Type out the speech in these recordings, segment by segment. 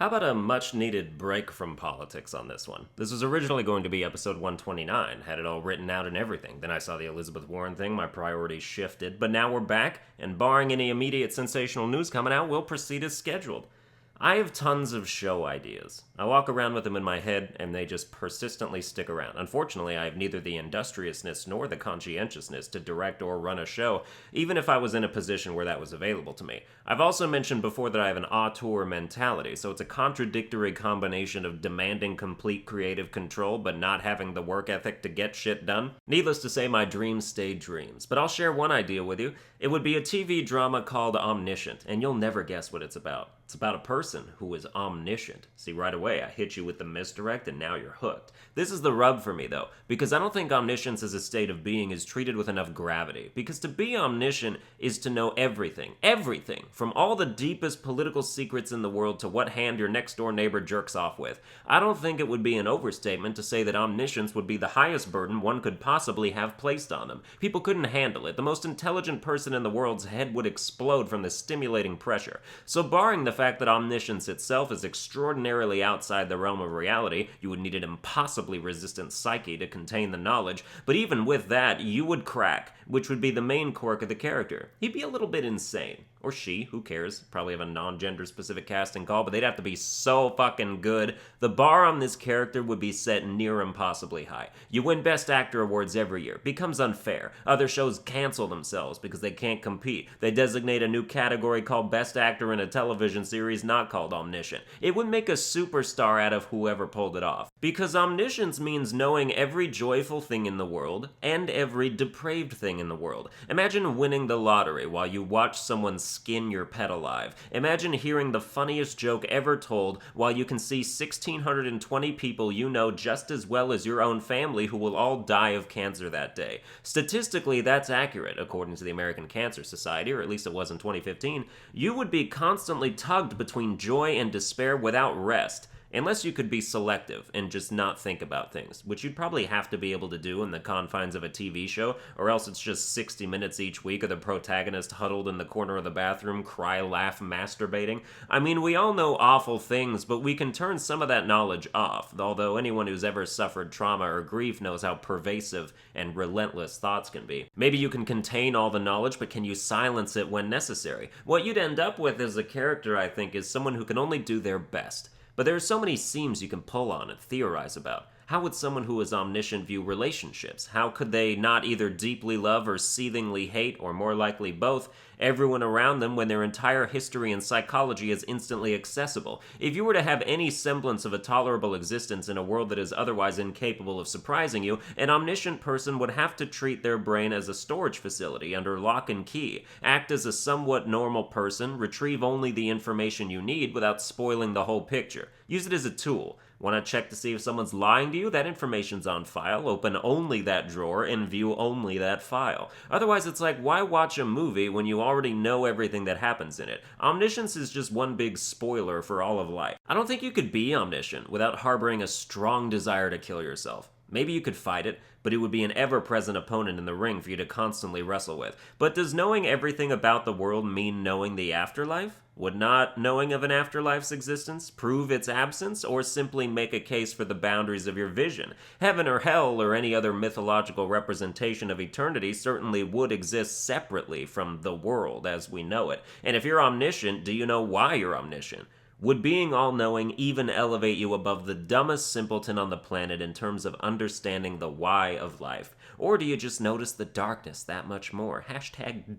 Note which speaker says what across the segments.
Speaker 1: How about a much needed break from politics on this one? This was originally going to be episode 129, had it all written out and everything. Then I saw the Elizabeth Warren thing, my priorities shifted, but now we're back, and barring any immediate sensational news coming out, we'll proceed as scheduled. I have tons of show ideas. I walk around with them in my head, and they just persistently stick around. Unfortunately, I have neither the industriousness nor the conscientiousness to direct or run a show, even if I was in a position where that was available to me. I've also mentioned before that I have an auteur mentality, so it's a contradictory combination of demanding complete creative control but not having the work ethic to get shit done. Needless to say, my dreams stay dreams, but I'll share one idea with you. It would be a TV drama called Omniscient, and you'll never guess what it's about. It's about a person who is omniscient. See, right away, I hit you with the misdirect, and now you're hooked. This is the rub for me, though, because I don't think omniscience as a state of being is treated with enough gravity. Because to be omniscient is to know everything. Everything! From all the deepest political secrets in the world to what hand your next-door neighbor jerks off with. I don't think it would be an overstatement to say that omniscience would be the highest burden one could possibly have placed on them. People couldn't handle it. The most intelligent person in the world's head would explode from the stimulating pressure. So barring the fact that omniscience itself is extraordinarily outside the realm of reality, you would need an impossibly resistant psyche to contain the knowledge, but even with that, you would crack, which would be the main quirk of the character. He'd be a little bit insane. Or she, who cares? Probably have a non-gender specific casting call, but they'd have to be so fucking good. The bar on this character would be set near impossibly high. You win Best Actor awards every year. Becomes unfair. Other shows cancel themselves because they can't compete. They designate a new category called Best Actor in a television series not called Omniscient. It would make a superstar out of whoever pulled it off. Because omniscience means knowing every joyful thing in the world and every depraved thing in the world. Imagine winning the lottery while you watch someone skin your pet alive. Imagine hearing the funniest joke ever told while you can see 1,620 people you know just as well as your own family who will all die of cancer that day. Statistically, that's accurate, according to the American Cancer Society, or at least it was in 2015. You would be constantly tugged between joy and despair without rest. Unless you could be selective and just not think about things, which you'd probably have to be able to do in the confines of a TV show, or else it's just 60 minutes each week of the protagonist huddled in the corner of the bathroom, cry, laugh, masturbating. I mean, we all know awful things, but we can turn some of that knowledge off, although anyone who's ever suffered trauma or grief knows how pervasive and relentless thoughts can be. Maybe you can contain all the knowledge, but can you silence it when necessary? What you'd end up with as a character, I think, is someone who can only do their best. But there are so many seams you can pull on and theorize about. How would someone who is omniscient view relationships? How could they not either deeply love or seethingly hate, or more likely both, everyone around them when their entire history and psychology is instantly accessible? If you were to have any semblance of a tolerable existence in a world that is otherwise incapable of surprising you, an omniscient person would have to treat their brain as a storage facility under lock and key, act as a somewhat normal person, retrieve only the information you need without spoiling the whole picture. Use it as a tool. Want to check to see if someone's lying to you? That information's on file. Open only that drawer and view only that file. Otherwise, it's like, why watch a movie when you already know everything that happens in it? Omniscience is just one big spoiler for all of life. I don't think you could be omniscient without harboring a strong desire to kill yourself. Maybe you could fight it, but it would be an ever-present opponent in the ring for you to constantly wrestle with. But does knowing everything about the world mean knowing the afterlife? Would not knowing of an afterlife's existence prove its absence, or simply make a case for the boundaries of your vision? Heaven or hell or any other mythological representation of eternity certainly would exist separately from the world as we know it. And if you're omniscient, do you know why you're omniscient? Would being all-knowing even elevate you above the dumbest simpleton on the planet in terms of understanding the why of life? Or do you just notice the darkness that much more?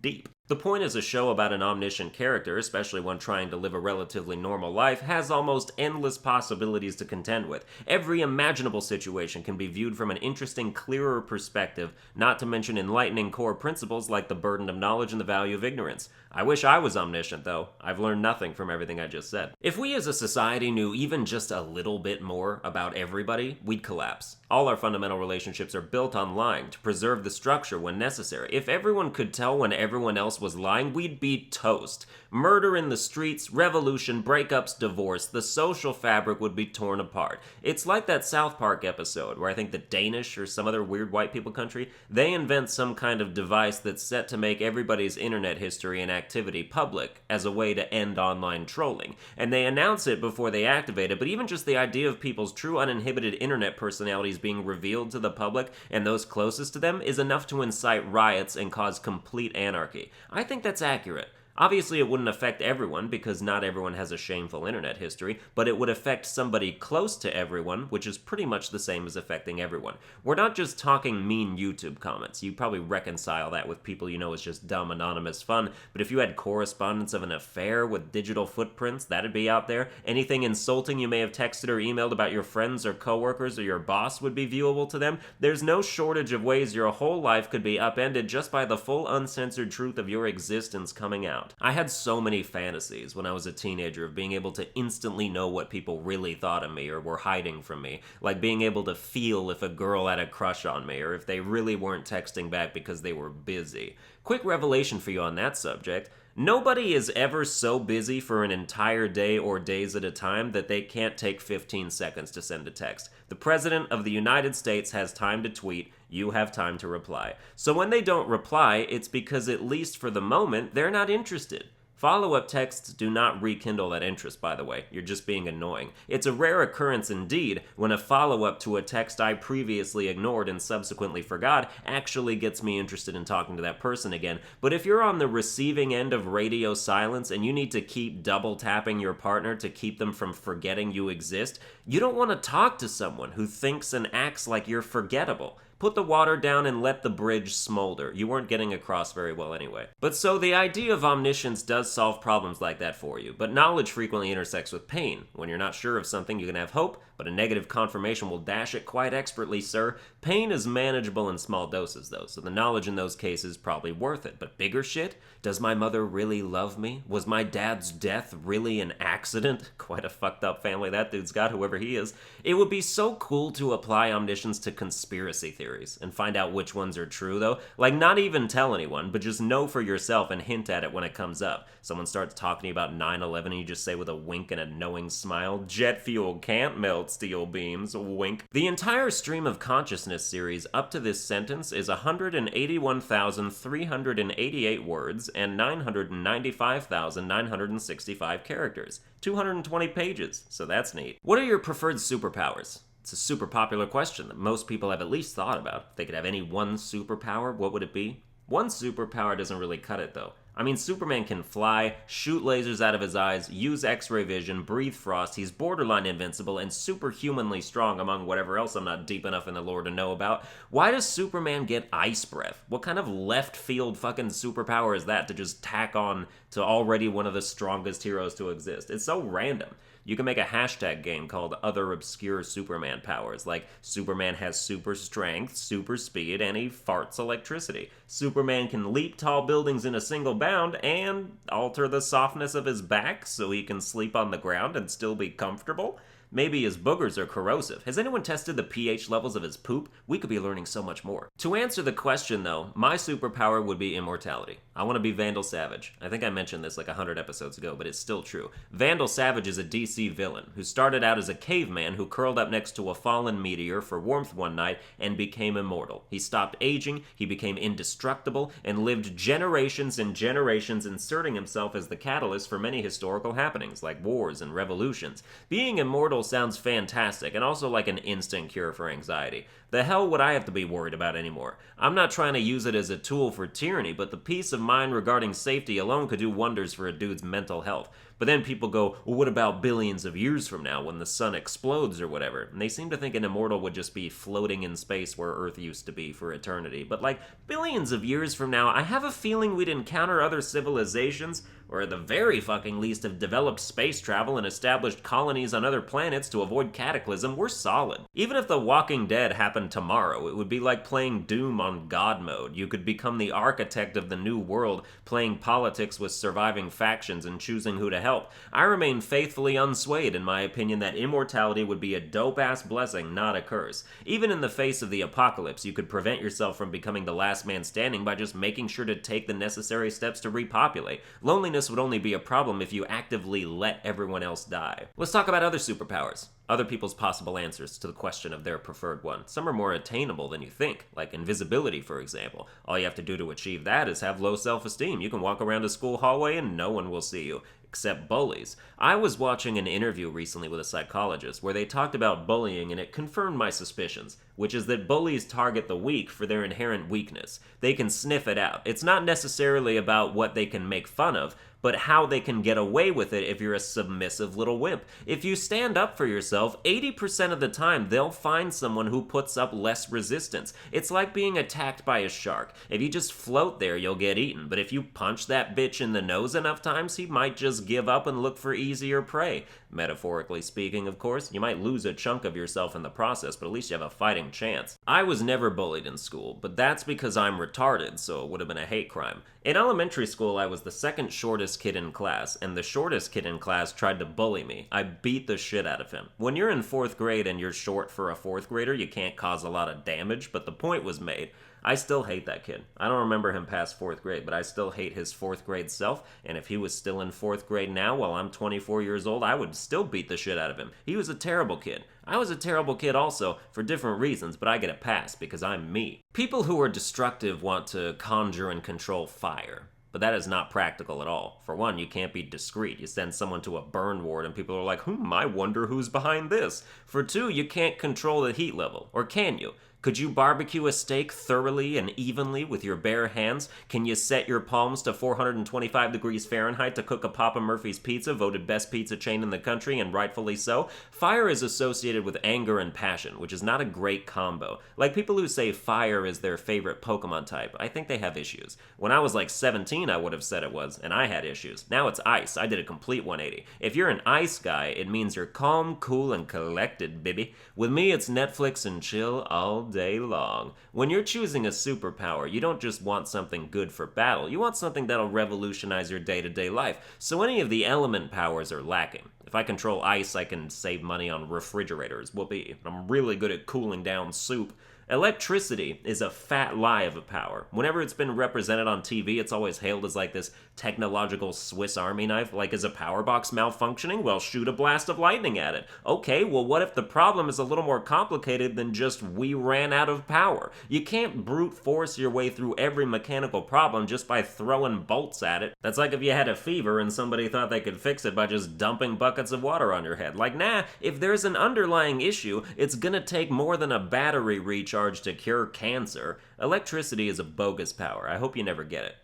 Speaker 1: #deep. The point is a show about an omniscient character, especially one trying to live a relatively normal life, has almost endless possibilities to contend with. Every imaginable situation can be viewed from an interesting, clearer perspective, not to mention enlightening core principles like the burden of knowledge and the value of ignorance. I wish I was omniscient, though. I've learned nothing from everything I just said. If we as a society knew even just a little bit more about everybody, we'd collapse. All our fundamental relationships are built on lying to preserve the structure when necessary. If everyone could tell when everyone else was lying, we'd be toast. Murder in the streets, revolution, breakups, divorce, the social fabric would be torn apart. It's like that South Park episode where I think the Danish or some other weird white people country, they invent some kind of device that's set to make everybody's internet history and activity public as a way to end online trolling. And they announce it before they activate it, but even just the idea of people's true uninhibited internet personalities being revealed to the public and those closest to them is enough to incite riots and cause complete anarchy. I think that's accurate. Obviously, it wouldn't affect everyone because not everyone has a shameful internet history, but it would affect somebody close to everyone, which is pretty much the same as affecting everyone. We're not just talking mean YouTube comments. You probably reconcile that with people you know is just dumb, anonymous fun, but if you had correspondence of an affair with digital footprints, that'd be out there. Anything insulting you may have texted or emailed about your friends or coworkers or your boss would be viewable to them. There's no shortage of ways your whole life could be upended just by the full uncensored truth of your existence coming out. I had so many fantasies when I was a teenager of being able to instantly know what people really thought of me or were hiding from me, like being able to feel if a girl had a crush on me or if they really weren't texting back because they were busy. Quick revelation for you on that subject. Nobody is ever so busy for an entire day or days at a time that they can't take 15 seconds to send a text. The President of the United States has time to tweet, you have time to reply. So when they don't reply, it's because at least for the moment, they're not interested. Follow-up texts do not rekindle that interest, by the way. You're just being annoying. It's a rare occurrence indeed when a follow-up to a text I previously ignored and subsequently forgot actually gets me interested in talking to that person again. But if you're on the receiving end of radio silence and you need to keep double-tapping your partner to keep them from forgetting you exist, you don't want to talk to someone who thinks and acts like you're forgettable. Put the water down and let the bridge smolder. You weren't getting across very well anyway. But so the idea of omniscience does solve problems like that for you, but knowledge frequently intersects with pain. When you're not sure of something, you can have hope, but a negative confirmation will dash it quite expertly, sir. Pain is manageable in small doses, though, so the knowledge in those cases probably worth it. But bigger shit? Does my mother really love me? Was my dad's death really an accident? Quite a fucked up family that dude's got, whoever he is. It would be so cool to apply omniscience to conspiracy theories and find out which ones are true, though. Like, not even tell anyone, but just know for yourself and hint at it when it comes up. Someone starts talking to you about 9/11 and you just say with a wink and a knowing smile, jet fuel can't melt steel beams, wink. The entire Stream of Consciousness series up to this sentence is 181,388 words and 995,965 characters. 220 pages, so that's neat. What are your preferred superpowers? It's a super popular question that most people have at least thought about. If they could have any one superpower, what would it be? One superpower doesn't really cut it, though. I mean, Superman can fly, shoot lasers out of his eyes, use X-ray vision, breathe frost, he's borderline invincible, and superhumanly strong among whatever else I'm not deep enough in the lore to know about. Why does Superman get ice breath? What kind of left-field fucking superpower is that to just tack on to already one of the strongest heroes to exist? It's so random. You can make a hashtag game called Other Obscure Superman Powers, like Superman has super strength, super speed, and he farts electricity. Superman can leap tall buildings in a single bound and alter the softness of his back so he can sleep on the ground and still be comfortable. Maybe his boogers are corrosive. Has anyone tested the pH levels of his poop? We could be learning so much more. To answer the question, though, my superpower would be immortality. I want to be Vandal Savage. I think I mentioned this like 100 episodes ago, but it's still true. Vandal Savage is a DC villain who started out as a caveman who curled up next to a fallen meteor for warmth one night and became immortal. He stopped aging, he became indestructible, and lived generations and generations, inserting himself as the catalyst for many historical happenings, like wars and revolutions. Being immortal sounds fantastic, and also like an instant cure for anxiety. The hell would I have to be worried about anymore? I'm not trying to use it as a tool for tyranny, but the peace of mind regarding safety alone could do wonders for a dude's mental health. But then people go, well, what about billions of years from now when the sun explodes or whatever? And they seem to think an immortal would just be floating in space where Earth used to be for eternity. But like, billions of years from now, I have a feeling we'd encounter other civilizations, or at the very fucking least have developed space travel and established colonies on other planets to avoid cataclysm. We're solid. Even if The Walking Dead happened tomorrow, it would be like playing Doom on God mode. You could become the architect of the new world, playing politics with surviving factions and choosing who to help. I remain faithfully unswayed in my opinion that immortality would be a dope-ass blessing, not a curse. Even in the face of the apocalypse, you could prevent yourself from becoming the last man standing by just making sure to take the necessary steps to repopulate. Loneliness would only be a problem if you actively let everyone else die. Let's talk about other superpowers. Other people's possible answers to the question of their preferred one. Some are more attainable than you think, like invisibility, for example. All you have to do to achieve that is have low self-esteem. You can walk around a school hallway and no one will see you, except bullies. I was watching an interview recently with a psychologist where they talked about bullying and it confirmed my suspicions, which is that bullies target the weak for their inherent weakness. They can sniff it out. It's not necessarily about what they can make fun of, but how they can get away with it if you're a submissive little wimp. If you stand up for yourself, 80% of the time they'll find someone who puts up less resistance. It's like being attacked by a shark. If you just float there, you'll get eaten, but if you punch that bitch in the nose enough times, he might just give up and look for easier prey. Metaphorically speaking, of course. You might lose a chunk of yourself in the process, but at least you have a fighting chance. I was never bullied in school, but that's because I'm retarded, so it would have been a hate crime. In elementary school, I was the second shortest kid in class, and the shortest kid in class tried to bully me. I beat the shit out of him. When you're in 4th grade and you're short for a 4th grader, you can't cause a lot of damage, but the point was made. I still hate that kid. I don't remember him past 4th grade, but I still hate his 4th grade self, and if he was still in 4th grade now while I'm 24 years old, I would still beat the shit out of him. He was a terrible kid. I was a terrible kid also, for different reasons, but I get a pass because I'm me. People who are destructive want to conjure and control fire. But that is not practical at all. For one, you can't be discreet. You send someone to a burn ward and people are like, I wonder who's behind this. For two, you can't control the heat level. Or can you? Could you barbecue a steak thoroughly and evenly with your bare hands? Can you set your palms to 425 degrees Fahrenheit to cook a Papa Murphy's pizza, voted best pizza chain in the country, and rightfully so? Fire is associated with anger and passion, which is not a great combo. Like people who say fire is their favorite Pokemon type, I think they have issues. When I was like 17, I would have said it was, and I had issues. Now it's ice. I did a complete 180. If you're an ice guy, it means you're calm, cool, and collected, baby. With me, it's Netflix and chill all day long. When you're choosing a superpower, you don't just want something good for battle, you want something that'll revolutionize your day-to-day life, so any of the element powers are lacking. If I control ice, I can save money on refrigerators, whoopee. I'm really good at cooling down soup. Electricity is a fat lie of a power. Whenever it's been represented on TV, it's always hailed as like this technological Swiss Army knife, like is a power box malfunctioning? Well, shoot a blast of lightning at it. Okay, well what if the problem is a little more complicated than just we ran out of power? You can't brute force your way through every mechanical problem just by throwing bolts at it. That's like if you had a fever and somebody thought they could fix it by just dumping buckets of water on your head. Like, nah, if there's an underlying issue, it's gonna take more than a battery recharge to cure cancer. Electricity is a bogus power. I hope you never get it.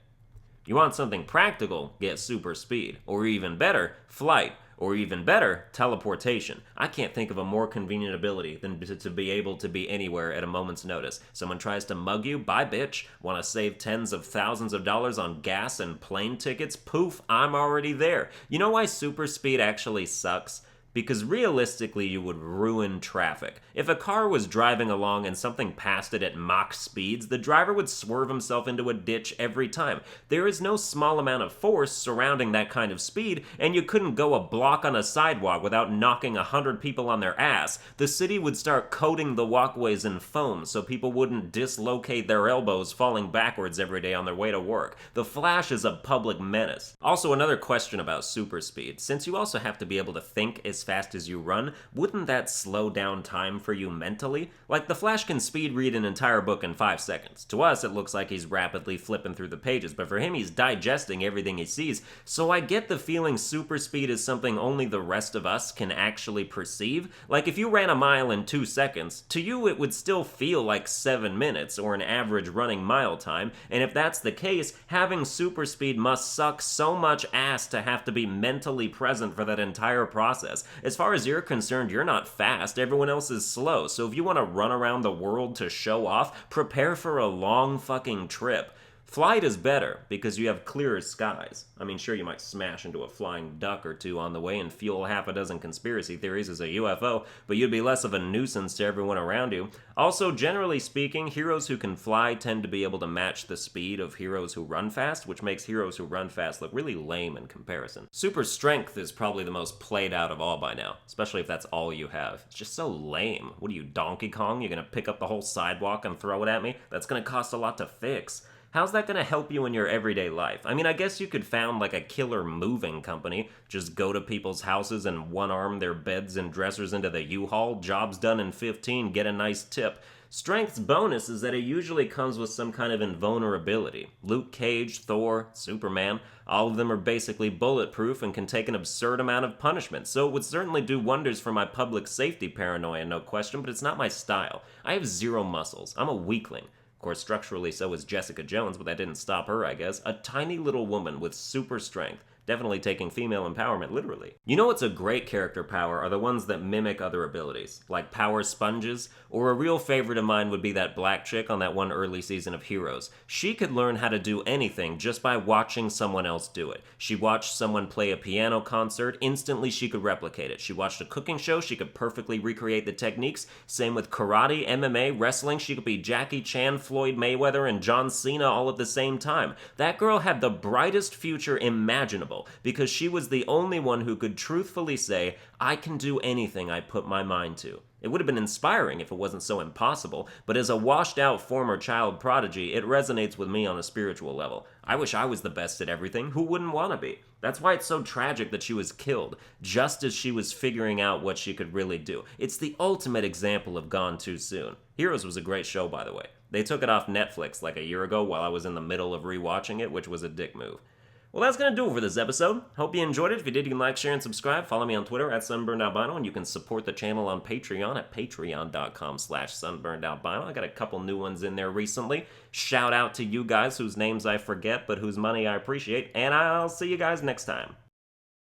Speaker 1: You want something practical? Get super speed. Or even better, flight. Or even better, teleportation. I can't think of a more convenient ability than to be able to be anywhere at a moment's notice. Someone tries to mug you? Bye, bitch. Want to save tens of thousands of dollars on gas and plane tickets? Poof, I'm already there. You know why super speed actually sucks? Because realistically, you would ruin traffic. If a car was driving along and something passed it at Mach speeds, the driver would swerve himself into a ditch every time. There is no small amount of force surrounding that kind of speed, and you couldn't go a block on a sidewalk without knocking 100 people on their ass. The city would start coating the walkways in foam so people wouldn't dislocate their elbows falling backwards every day on their way to work. The Flash is a public menace. Also, another question about super speed. Since you also have to be able to think as fast as you run, wouldn't that slow down time for you mentally? Like, the Flash can speed read an entire book in 5 seconds. To us, it looks like he's rapidly flipping through the pages, but for him, he's digesting everything he sees, so I get the feeling super speed is something only the rest of us can actually perceive. Like, if you ran a mile in 2 seconds, to you it would still feel like 7 minutes, or an average running mile time, and if that's the case, having super speed must suck so much ass to have to be mentally present for that entire process. As far as you're concerned, you're not fast, everyone else is slow, so if you want to run around the world to show off, prepare for a long fucking trip. Flight is better because you have clearer skies. I mean, sure, you might smash into a flying duck or two on the way and fuel half a dozen conspiracy theories as a UFO, but you'd be less of a nuisance to everyone around you. Also, generally speaking, heroes who can fly tend to be able to match the speed of heroes who run fast, which makes heroes who run fast look really lame in comparison. Super strength is probably the most played out of all by now, especially if that's all you have. It's just so lame. What are you, Donkey Kong? You're gonna pick up the whole sidewalk and throw it at me? That's gonna cost a lot to fix. How's that gonna help you in your everyday life? I mean, I guess you could found like a killer moving company, just go to people's houses and one-arm their beds and dressers into the U-Haul, job's done in 15, get a nice tip. Strength's bonus is that it usually comes with some kind of invulnerability. Luke Cage, Thor, Superman, all of them are basically bulletproof and can take an absurd amount of punishment, so it would certainly do wonders for my public safety paranoia, no question, but it's not my style. I have zero muscles. I'm a weakling. Of course, structurally so is Jessica Jones, but that didn't stop her, I guess. A tiny little woman with super strength. Definitely taking female empowerment literally. You know what's a great character power are the ones that mimic other abilities, like power sponges, or a real favorite of mine would be that black chick on that one early season of Heroes. She could learn how to do anything just by watching someone else do it. She watched someone play a piano concert, instantly she could replicate it. She watched a cooking show, she could perfectly recreate the techniques. Same with karate, MMA, wrestling, she could be Jackie Chan, Floyd Mayweather, and John Cena all at the same time. That girl had the brightest future imaginable, because she was the only one who could truthfully say, I can do anything I put my mind to. It would have been inspiring if it wasn't so impossible, but as a washed-out former child prodigy, it resonates with me on a spiritual level. I wish I was the best at everything. Who wouldn't want to be? That's why it's so tragic that she was killed, just as she was figuring out what she could really do. It's the ultimate example of gone too soon. Heroes was a great show, by the way. They took it off Netflix like a year ago while I was in the middle of rewatching it, which was a dick move. Well, that's going to do it for this episode. Hope you enjoyed it. If you did, you can like, share, and subscribe. Follow me on Twitter at SunburnedAlbino, and you can support the channel on Patreon at patreon.com/SunburnedAlbino. I got a couple new ones in there recently. Shout out to you guys whose names I forget, but whose money I appreciate, and I'll see you guys next time.